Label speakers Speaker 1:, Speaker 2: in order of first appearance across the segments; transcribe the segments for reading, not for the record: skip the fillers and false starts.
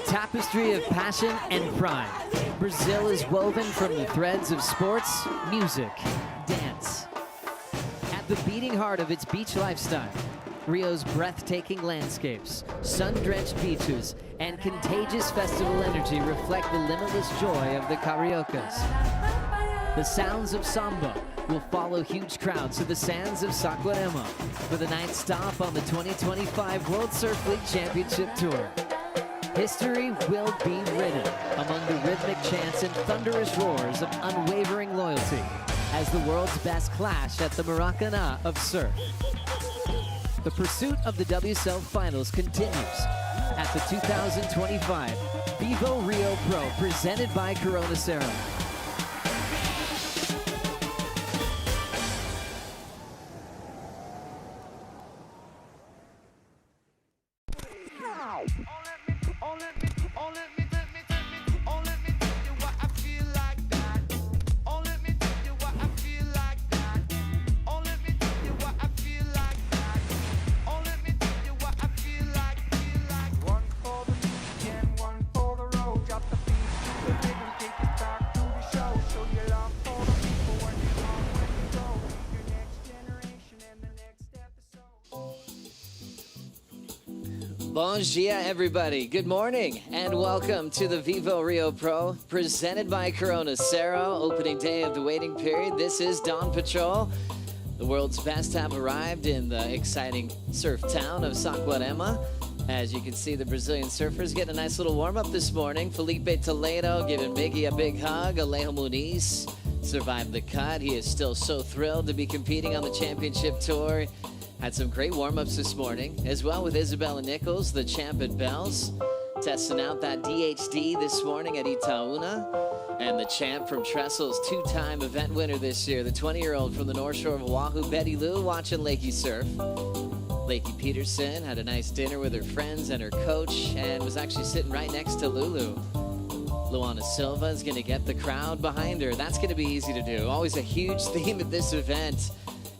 Speaker 1: tapestry of passion and pride. Brazil is woven from the threads of sports, music, dance. At the beating heart of its beach lifestyle, Rio's breathtaking landscapes, sun-drenched beaches, and contagious festival energy reflect the limitless joy of the Cariocas. The sounds of samba will follow huge crowds to the sands of Saquarema for the ninth stop on the 2025 World Surf League Championship Tour. History will be written among the rhythmic chants and thunderous roars of unwavering loyalty as the world's best clash at the Maracanã of surf. The pursuit of the WSL Finals continues at the 2025 VIVO Rio Pro presented by Corona Cero. Bom dia, everybody. Good morning, and welcome to the VIVO Rio Pro, presented by Corona Cero, opening day of the waiting period. This is Dawn Patrol. The world's best have arrived in the exciting surf town of Saquarema. As you can see, the Brazilian surfers getting a nice little warm-up this morning. Filipe Toledo giving Miggy a big hug. Alejo Muniz survived the cut. He is still so thrilled to be competing on the championship tour. Had some great warm-ups this morning, as well with Isabella Nichols, the champ at Bells, testing out that DHD this morning at Itaúna. And the champ from Tressel's two-time event winner this year, the 20-year-old from the North Shore of Oahu, Bettylou, watching Lakey surf. Lakey Peterson had a nice dinner with her friends and her coach and was actually sitting right next to Lulu. Luana Silva is going to get the crowd behind her. That's going to be easy to do. Always a huge theme at this event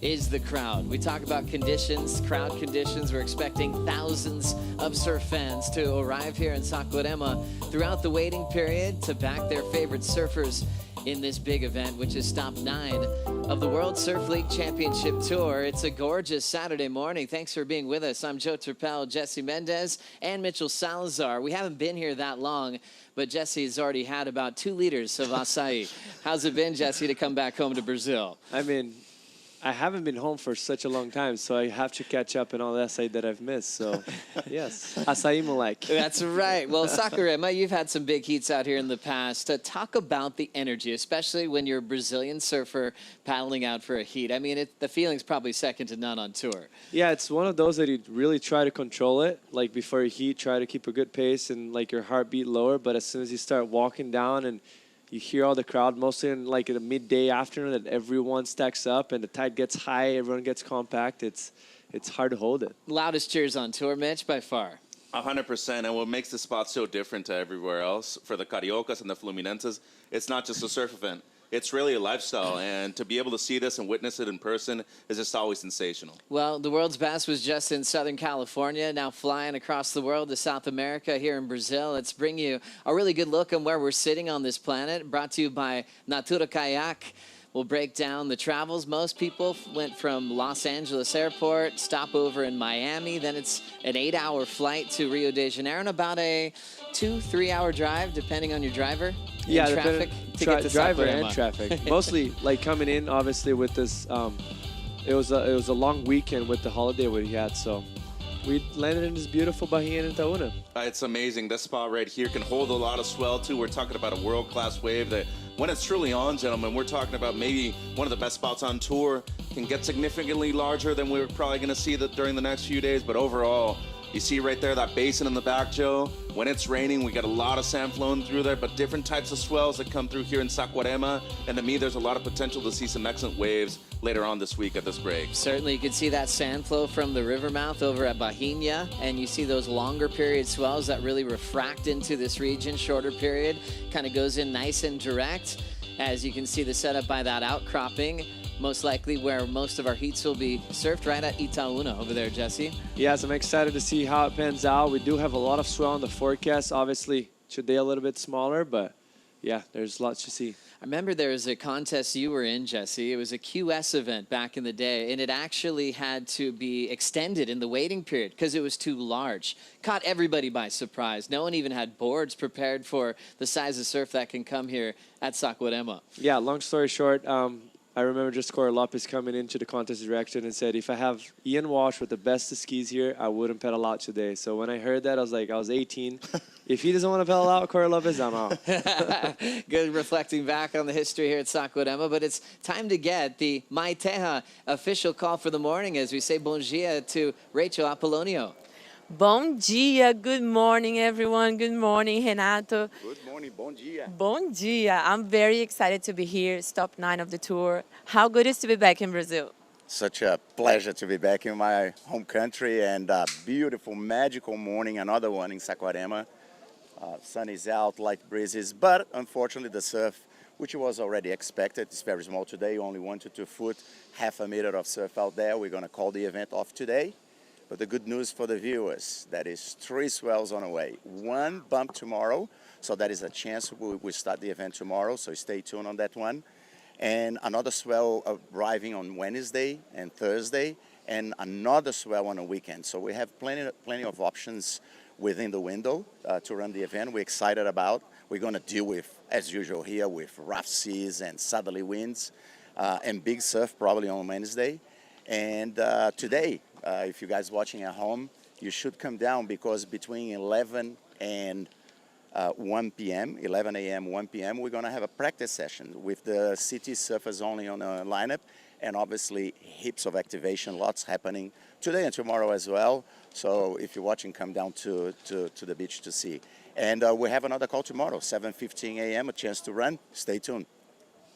Speaker 1: is the crowd. We talk about conditions, crowd conditions. We're expecting thousands of surf fans to arrive here in Saquarema throughout the waiting period to back their favorite surfers in this big event, which is stop 9 of the World Surf League Championship Tour. It's a gorgeous Saturday morning. Thanks for being with us. I'm Joe Turpel, Jesse Mendez, and Mitchell Salazar. We haven't been here that long, but Jesse has already had about 2 liters of acai. How's it been, Jesse, to come back home to Brazil?
Speaker 2: I mean, I haven't been home for such a long time, so I have to catch up on all the acai that I've missed. So, yes, acai Mulek.
Speaker 1: That's right. Well, Saquerema, you've had some big heats out here in the past. Talk about the energy, especially when you're a Brazilian surfer paddling out for a heat. I mean, the feeling's probably second to none on tour.
Speaker 2: Yeah, it's one of those that you really try to control it. Like before you heat, try to keep a good pace and like your heartbeat lower. But as soon as you start walking down and you hear all the crowd, mostly in like a midday afternoon, that everyone stacks up and the tide gets high, everyone gets compact. It's hard to hold it.
Speaker 1: Loudest cheers on tour, Mitch, by far.
Speaker 3: 100%, and what makes the spot so different to everywhere else, for the Cariocas and the Fluminenses, it's not just a surf event. It's really a lifestyle, and to be able to see this and witness it in person is just always sensational.
Speaker 1: Well, the world's best was just in Southern California, now flying across the world to South America here in Brazil. Let's bring you a really good look on where we're sitting on this planet, brought to you by Natura Kayak. We'll break down the travels. Most people went from Los Angeles Airport, stop over in Miami, then it's an 8-hour flight to Rio de Janeiro, and about a 2-3 hour drive, depending on your driver.
Speaker 2: Yeah,
Speaker 1: traffic to get to
Speaker 2: driver
Speaker 1: Saquarema.
Speaker 2: and traffic. Mostly like coming in, obviously with this, it was a long weekend with the holiday we had, so we landed in this beautiful Bahia in Itaúna.
Speaker 3: It's amazing. This spot right here can hold a lot of swell, too. We're talking about a world-class wave that, when it's truly on, gentlemen, we're talking about maybe one of the best spots on tour. Can get significantly larger than we're probably going to see that during the next few days. But overall, you see right there that basin in the back, Joe. When it's raining, we got a lot of sand flowing through there, but different types of swells that come through here in Saquarema. And to me, there's a lot of potential to see some excellent waves later on this week at this break.
Speaker 1: Certainly, you can see that sand flow from the river mouth over at Bahia, and you see those longer period swells that really refract into this region. Shorter period kind of goes in nice and direct. As you can see the setup by that outcropping, most likely where most of our heats will be surfed, right at Itaúna over there, Jesse.
Speaker 2: Yes, I'm excited to see how it pans out. We do have a lot of swell in the forecast. Obviously, today a little bit smaller, but yeah, there's lots to see.
Speaker 1: I remember there was a contest you were in, Jesse. It was a QS event back in the day, and it actually had to be extended in the waiting period because it was too large. Caught everybody by surprise. No one even had boards prepared for the size of surf that can come here at Saquarema.
Speaker 2: Yeah, long story short, I remember just Corey Lopez coming into the contest direction and said, if I have Ian Walsh with the best of skis here, I wouldn't pedal out today. So when I heard that, I was like, I was 18. If he doesn't want to pedal out, Corey Lopez, I'm out.
Speaker 1: Good reflecting back on the history here at Saquarema, but it's time to get the Maiteha official call for the morning as we say bon dia to Rachel Apollonio.
Speaker 4: Bom dia, good morning everyone, good morning Renato.
Speaker 5: Good morning, bon dia.
Speaker 4: Bon dia, I'm very excited to be here, stop 9 of the tour. How good is to be back in Brazil?
Speaker 5: Such a pleasure to be back in my home country and a beautiful, magical morning, another one in Saquarema. Sun is out, light breezes, but unfortunately the surf, which was already expected, is very small today, only 1 to 2 foot, half a meter of surf out there. We're going to call the event off today. But the good news for the viewers, that is 3 swells on the way. 1 bump tomorrow, so that is a chance we start the event tomorrow, so stay tuned on that one. And another swell arriving on Wednesday and Thursday, and another swell on a weekend. So we have plenty of options within the window to run the event. We're excited about. We're going to deal with, as usual here, with rough seas and southerly winds and big surf probably on Wednesday. And today, if you guys watching at home, you should come down because between 11 and 1 p.m., 11 a.m., 1 p.m., we're going to have a practice session with the city surfers only on the lineup, and obviously heaps of activation, lots happening today and tomorrow as well. So if you're watching, come down to the beach to see. And we have another call tomorrow, 7:15 a.m., a chance to run. Stay tuned.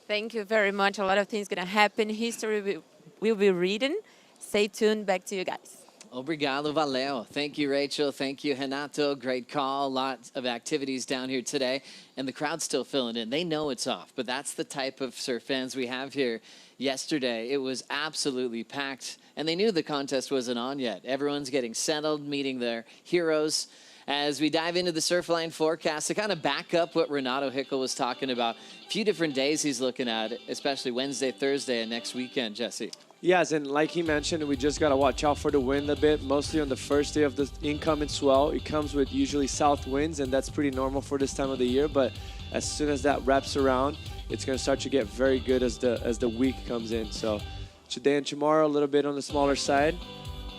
Speaker 4: Thank you very much. A lot of things going to happen. History will be written. Stay tuned. Back to you guys.
Speaker 1: Obrigado, valeu. Thank you, Rachel. Thank you, Renato. Great call. Lots of activities down here today. And the crowd's still filling in. They know it's off, but that's the type of surf fans we have here. Yesterday, it was absolutely packed, and they knew the contest wasn't on yet. Everyone's getting settled, meeting their heroes. As we dive into the Surfline forecast to kind of back up what Renato Hickel was talking about, a few different days he's looking at, especially Wednesday, Thursday, and next weekend, Jesse.
Speaker 2: Yes, and like he mentioned, we just got to watch out for the wind a bit, mostly on the first day of the incoming swell. It comes with usually south winds, and that's pretty normal for this time of the year, but as soon as that wraps around, it's going to start to get very good as the week comes in. So today and tomorrow, a little bit on the smaller side,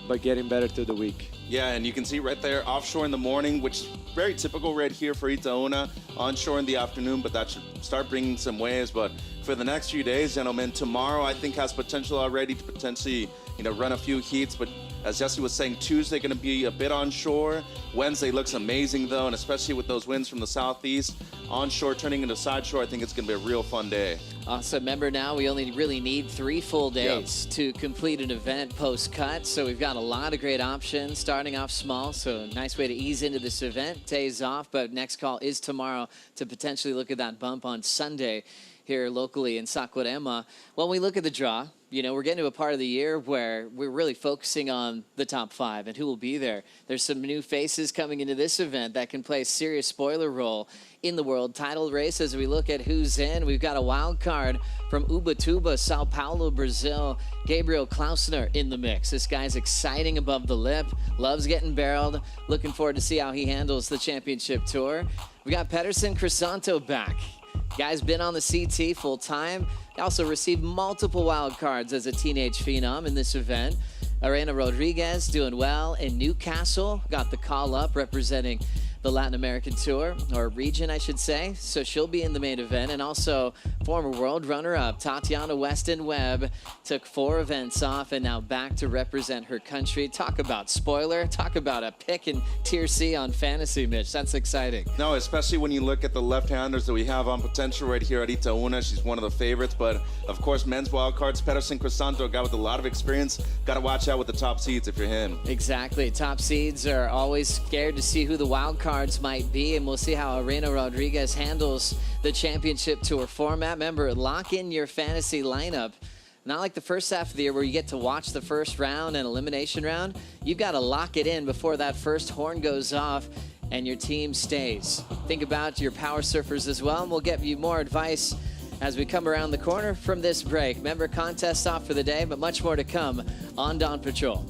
Speaker 2: but getting better through the week.
Speaker 3: Yeah, and you can see right there, offshore in the morning, which is very typical right here for Itaúna, onshore in the afternoon, but that should start bringing some waves. But for the next few days, gentlemen, tomorrow I think has potential already to potentially, run a few heats. But as Jesse was saying, Tuesday going to be a bit onshore. Wednesday looks amazing, though, and especially with those winds from the southeast. Onshore turning into sideshore, I think it's going to be a real fun day.
Speaker 1: Awesome. Remember now, we only really need 3 full days to complete an event post-cut. So we've got a lot of great options, starting off small. So a nice way to ease into this event. Days off, but next call is tomorrow to potentially look at that bump on Sunday here locally in Saquarema. When we look at the draw, we're getting to a part of the year where we're really focusing on the top 5 and who will be there. There's some new faces coming into this event that can play a serious spoiler role in the world title race. As we look at who's in, we've got a wild card from Ubatuba, Sao Paulo, Brazil, Gabriel Klausner in the mix. This guy's exciting above the lip, loves getting barreled. Looking forward to see how he handles the championship tour. We got Pedersen Crisanto back. Guy's been on the CT full time. He also received multiple wild cards as a teenage phenom in this event. Arena Rodriguez doing well in Newcastle. Got the call up representing the Latin American tour, or region, I should say. So she'll be in the main event. And also former world runner-up Tatiana Weston Webb took 4 events off and now back to represent her country. Talk about spoiler. Talk about a pick in Tier C on fantasy, Mitch. That's exciting.
Speaker 3: No, especially when you look at the left-handers that we have on potential right here at Itaúna. She's one of the favorites, but of course, men's wildcards, Pedersen Crisanto, a guy with a lot of experience. Got to watch out with the top seeds if you're him.
Speaker 1: Exactly. Top seeds are always scared to see who the wild cards might be, and we'll see how Arena Rodriguez handles the championship tour format. Remember, lock in your fantasy lineup Not like the first half of the year where you get to watch the first round and elimination round. You've got to lock it in before that first horn goes off and your team stays. Think about your power surfers as well, and we'll give you more advice as we come around the corner from this break. Remember, contest off for the day, but much more to come on Dawn Patrol.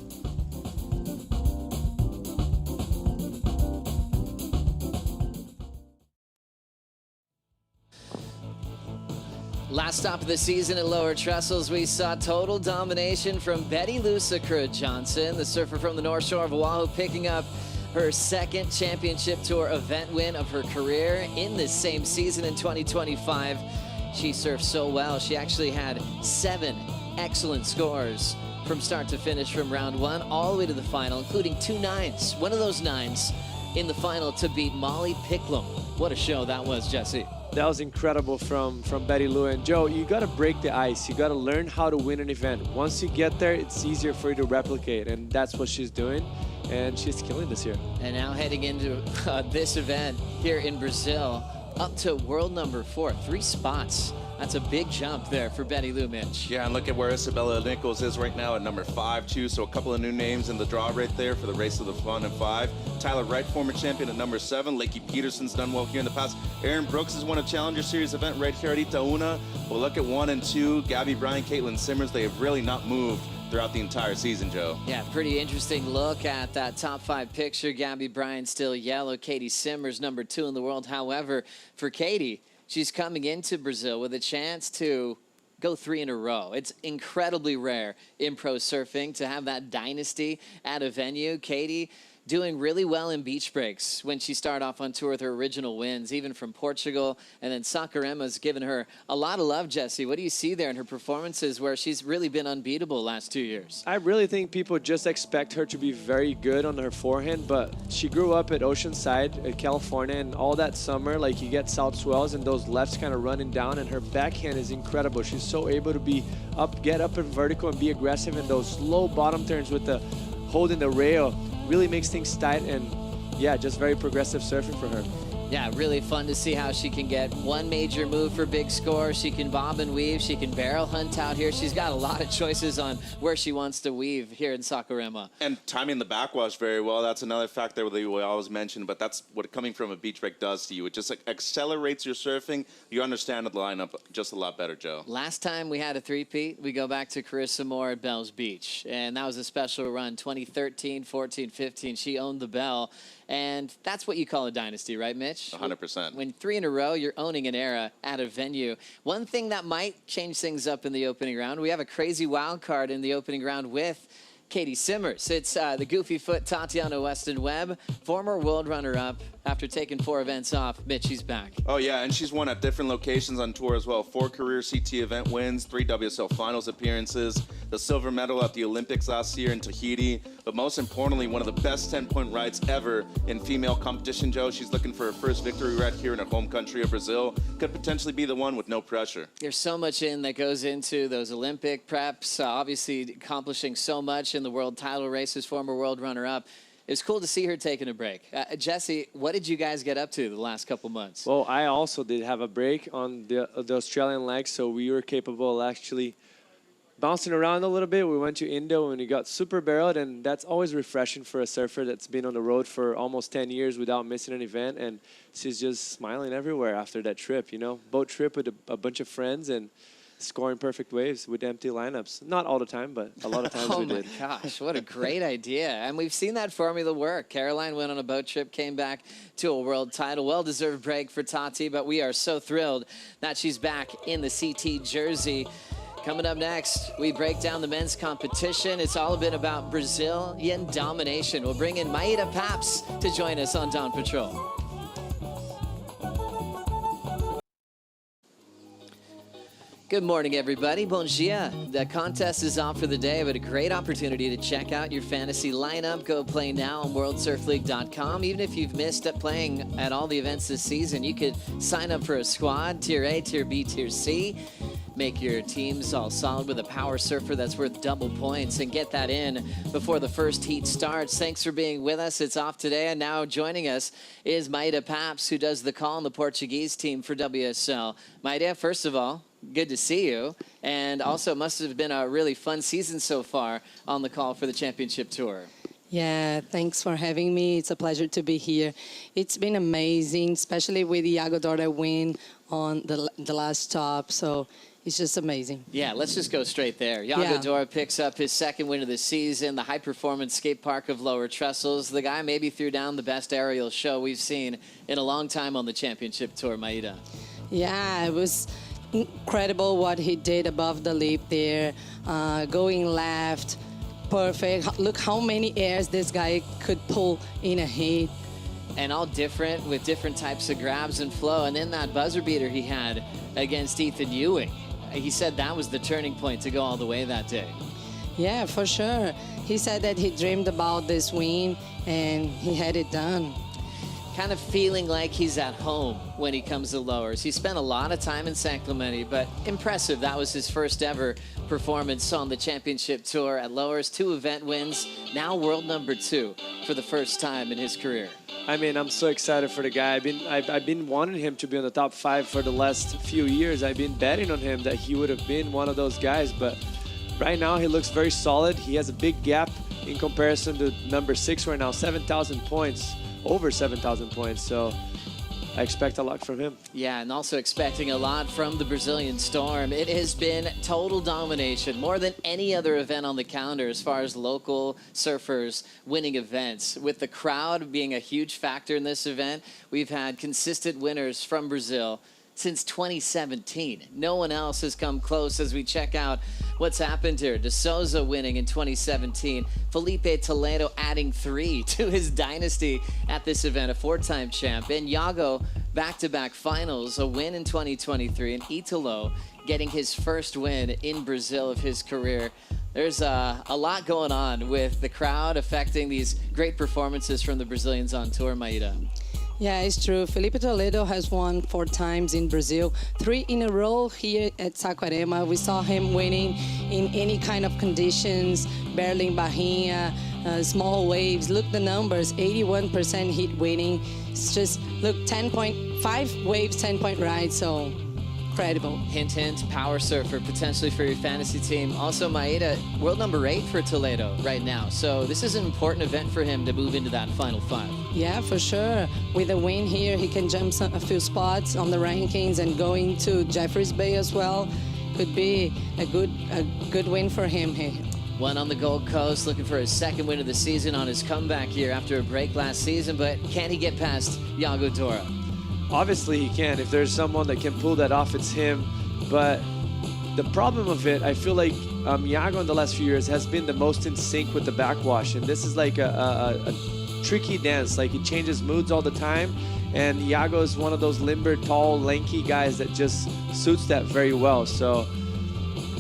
Speaker 1: Last stop of the season at Lower Trestles, we saw total domination from Bettylou Sakura Johnson, the surfer from the North Shore of Oahu, picking up her second championship tour event win of her career in this same season in 2025. She surfed so well. She actually had 7 excellent scores from start to finish from round 1 all the way to the final, including 2 nines. One of those 9s in the final to beat Molly Picklum. What a show that was, Jesse.
Speaker 2: That was incredible from Bettylou. And Joe, you got to break the ice. You got to learn how to win an event. Once you get there, it's easier for you to replicate, and that's what she's doing. And she's killing this year.
Speaker 1: And now heading into this event here in Brazil, up to world number 4, 3 spots. That's a big jump there for Bettylou, Mitch.
Speaker 3: Yeah, and look at where Isabella Nichols is right now at number 5, too. So a couple of new names in the draw right there for the Race of the Fun and 5. Tyler Wright, former champion, at number 7. Lakey Peterson's done well here in the past. Aaron Brooks has won a Challenger Series event right here at Itaúna. Well, look at 1 and 2. Gabby Bryan, Caity Simmers. They have really not moved throughout the entire season, Joe.
Speaker 1: Yeah, pretty interesting look at that top 5 picture. Gabby Bryan still yellow. Caity Simmers, number 2 in the world. However, for Caity, she's coming into Brazil with a chance to go 3 in a row. It's incredibly rare in pro surfing to have that dynasty at a venue. Caity doing really well in beach breaks when she started off on tour with her original wins, even from Portugal. And then Saquerema's given her a lot of love, Jesse. What do you see there in her performances where she's really been unbeatable last 2 years?
Speaker 2: I really think people just expect her to be very good on her forehand, but she grew up at Oceanside, California, and all that summer, like, you get south swells and those lefts kind of running down, and her backhand is incredible. She's so able to be get up in vertical and be aggressive in those low bottom turns with the holding the rail. Really makes things tight, and yeah, just very progressive surfing for her.
Speaker 1: Yeah, really fun to see how she can get one major move for big score. She can bob and weave. She can barrel hunt out here. She's got a lot of choices on where she wants to weave here in Saquarema.
Speaker 3: And timing the backwash very well. That's another factor that we always mention, but that's what coming from a beach break does to you. It just accelerates your surfing. You understand the lineup just a lot better, Joe.
Speaker 1: Last time we had a three-peat, we go back to Carissa Moore at Bell's Beach, and that was a special run, 2013, 14, 15. She owned the Bell. And that's what you call a dynasty, right, Mitch?
Speaker 3: 100%.
Speaker 1: When 3 in a row, you're owning an era at a venue. One thing that might change things up in the opening round, we have a crazy wild card in the opening round with Caity Simmers. It's the goofy foot Tatiana Weston Webb, former world runner-up. After taking 4 events off, Mitch, she's back.
Speaker 3: Oh, yeah, and she's won at different locations on tour as well. 4 career CT event wins, 3 WSL finals appearances, the silver medal at the Olympics last year in Tahiti, but most importantly, one of the best 10-point rides ever in female competition, Joe. She's looking for her first victory right here in her home country of Brazil. Could potentially be the one with no pressure.
Speaker 1: There's so much that goes into those Olympic preps, obviously accomplishing so much in the world title races, former world runner-up. It's cool to see her taking a break. Jesse, what did you guys get up to the last couple months?
Speaker 2: Well, I also did have a break on the Australian leg, so we were capable of actually bouncing around a little bit. We went to Indo and we got super barreled, and that's always refreshing for a surfer that's been on the road for almost 10 years without missing an event, and she's just smiling everywhere after that trip, you know? Boat trip with a bunch of friends and scoring perfect waves with empty lineups. Not all the time, but a lot of times we did.
Speaker 1: Oh my gosh, what a great idea. And we've seen that formula work. Caroline went on a boat trip, came back to a world title. Well-deserved break for Tati, but we are so thrilled that she's back in the CT jersey. Coming up next, we break down the men's competition. It's all a bit about Brazilian domination. We'll bring in Maida Paps to join us on Dawn Patrol. Good morning, everybody. Bom dia. The contest is off for the day, but a great opportunity to check out your fantasy lineup. Go play now on WorldSurfLeague.com. Even if you've missed playing at all the events this season, you could sign up for a squad, Tier A, Tier B, Tier C. Make your teams all solid with a power surfer that's worth double points and get that in before the first heat starts. Thanks for being with us. It's off today, and now joining us is Maida Paps, who does the call on the Portuguese team for WSL. Maida, first of all, Good to see you. And also, must have been a really fun season so far on the call for the championship tour.
Speaker 6: Yeah, thanks for having me. It's a pleasure to be here. It's been amazing, especially with the Yago Dora win on the last stop. So it's just amazing.
Speaker 1: Yeah, let's just go straight there. Yago Dora picks up his second win of the season, the high-performance skate park of Lower Trestles. The guy maybe threw down the best aerial show we've seen in a long time on the championship tour, Maida.
Speaker 6: Yeah, it was incredible what he did above the lip there, going left. Perfect. Look how many airs this guy could pull in a hit.
Speaker 1: And all different with different types of grabs and flow. And then that buzzer beater he had against Ethan Ewing. He said that was the turning point to go all the way that day.
Speaker 6: Yeah, for sure. He said that he dreamed about this win and he had it done.
Speaker 1: Kind of feeling like he's at home when he comes to Lowers. He spent a lot of time in San Clemente, but impressive. That was his first ever performance on the championship tour at Lowers. 2 event wins, now world number 2 for the first time in his career.
Speaker 2: I mean, I'm so excited for the guy. I've been wanting him to be on the top 5 for the last few years. I've been betting on him that he would have been one of those guys, but right now he looks very solid. He has a big gap in comparison to number 6 right now, 7,000 points. Over 7,000 points, so I expect a lot from him.
Speaker 1: Yeah, and also expecting a lot from the Brazilian Storm. It has been total domination, more than any other event on the calendar as far as local surfers winning events. With the crowd being a huge factor in this event, we've had consistent winners from Brazil since 2017. No one else has come close as we check out what's happened here. De Souza winning in 2017. Filipe Toledo adding 3 to his dynasty at this event, a 4-time champ. And Yago, back-to-back finals, a win in 2023. And Italo getting his first win in Brazil of his career. There's a lot going on with the crowd affecting these great performances from the Brazilians on tour, Maida.
Speaker 6: Yeah, it's true. Filipe Toledo has won 4 times in Brazil, 3 in a row here at Saquarema. We saw him winning in any kind of conditions, barreling barrinha, small waves. Look the numbers, 81% hit winning. It's just, look, 10.5 waves, 10-point ride, so incredible.
Speaker 1: Hint, hint, power surfer potentially for your fantasy team. Also, Maida, world number 8 for Toledo right now. So this is an important event for him to move into that final 5.
Speaker 6: Yeah, for sure. With a win here, he can jump a few spots on the rankings and go into Jeffreys Bay as well. Could be a good win for him here.
Speaker 1: One on the Gold Coast, looking for his second win of the season on his comeback here after a break last season, but can he get past Yago Dora?
Speaker 2: Obviously he can. If there's someone that can pull that off, it's him. But the problem of it, I feel like Yago in the last few years has been the most in sync with the backwash. And this is like a tricky dance. Like he changes moods all the time. And Yago is one of those limber, tall, lanky guys that just suits that very well. So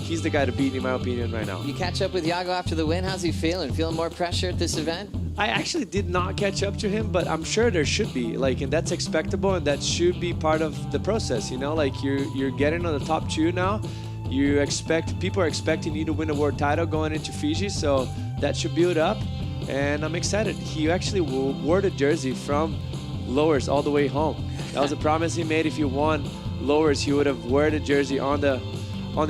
Speaker 2: he's the guy to beat in my opinion right now.
Speaker 1: You catch up with Yago after the win. How's he feeling? Feeling more pressure at this event?
Speaker 2: I actually did not catch up to him, but I'm sure there should be, like, and that's expectable, and that should be part of the process, you know, like you're getting on the top 2 now. People are expecting you to win a world title going into Fiji, so that should build up, and I'm excited. He actually wore the jersey from Lowers all the way home. That was a promise he made. If he won Lowers, he would have worn the jersey on the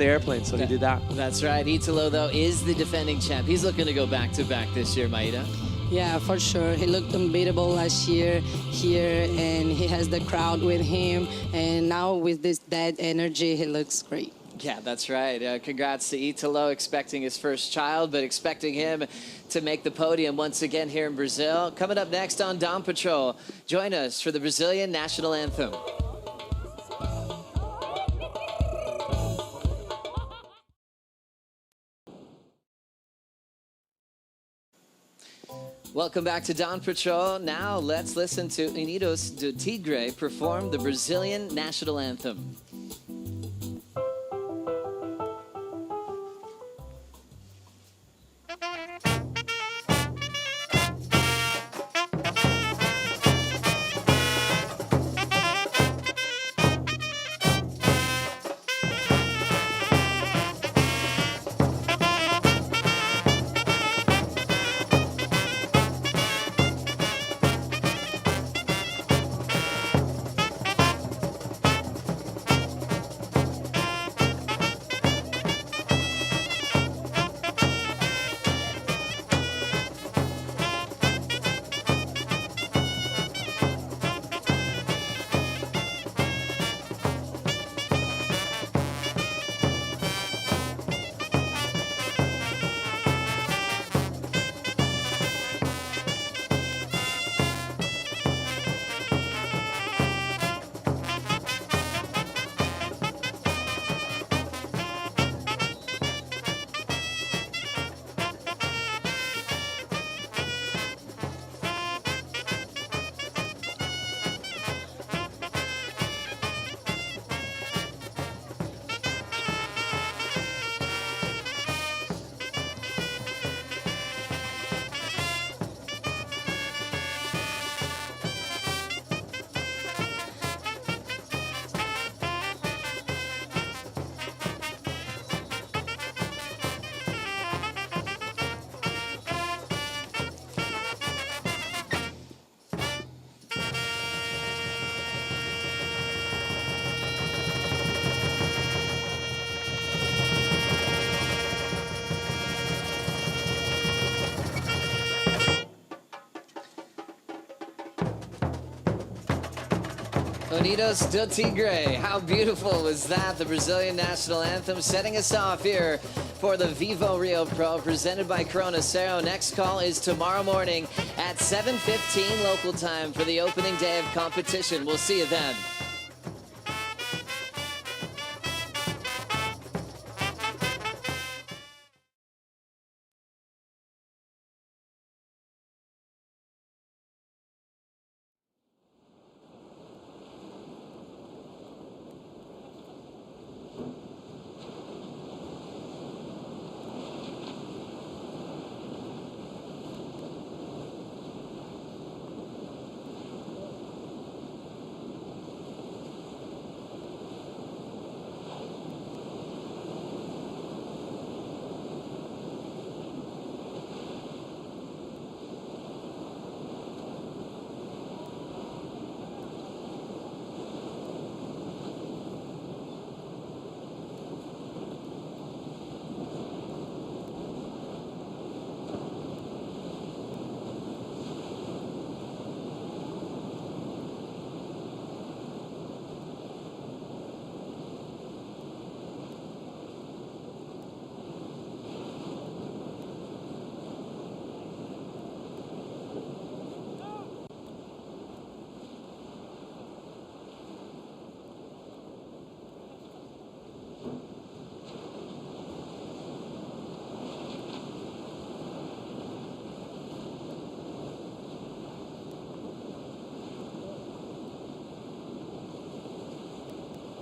Speaker 2: airplane, so he did that.
Speaker 1: That's right. Italo, though, is the defending champ. He's looking to go back-to-back this year, Maida.
Speaker 6: Yeah, for sure. He looked unbeatable last year here, and he has the crowd with him. And now with that energy, he looks great.
Speaker 1: Yeah, that's right. Congrats to Italo, expecting his first child, but expecting him to make the podium once again here in Brazil. Coming up next on Dawn Patrol, join us for the Brazilian national anthem. Welcome back to Dawn Patrol. Now let's listen to Unidos do Tigre perform the Brazilian national anthem. Unidos do Tigre. How beautiful was that? The Brazilian national anthem setting us off here for the VIVO Rio Pro presented by Corona Cero. Next call is tomorrow morning at 7:15 local time for the opening day of competition. We'll see you then.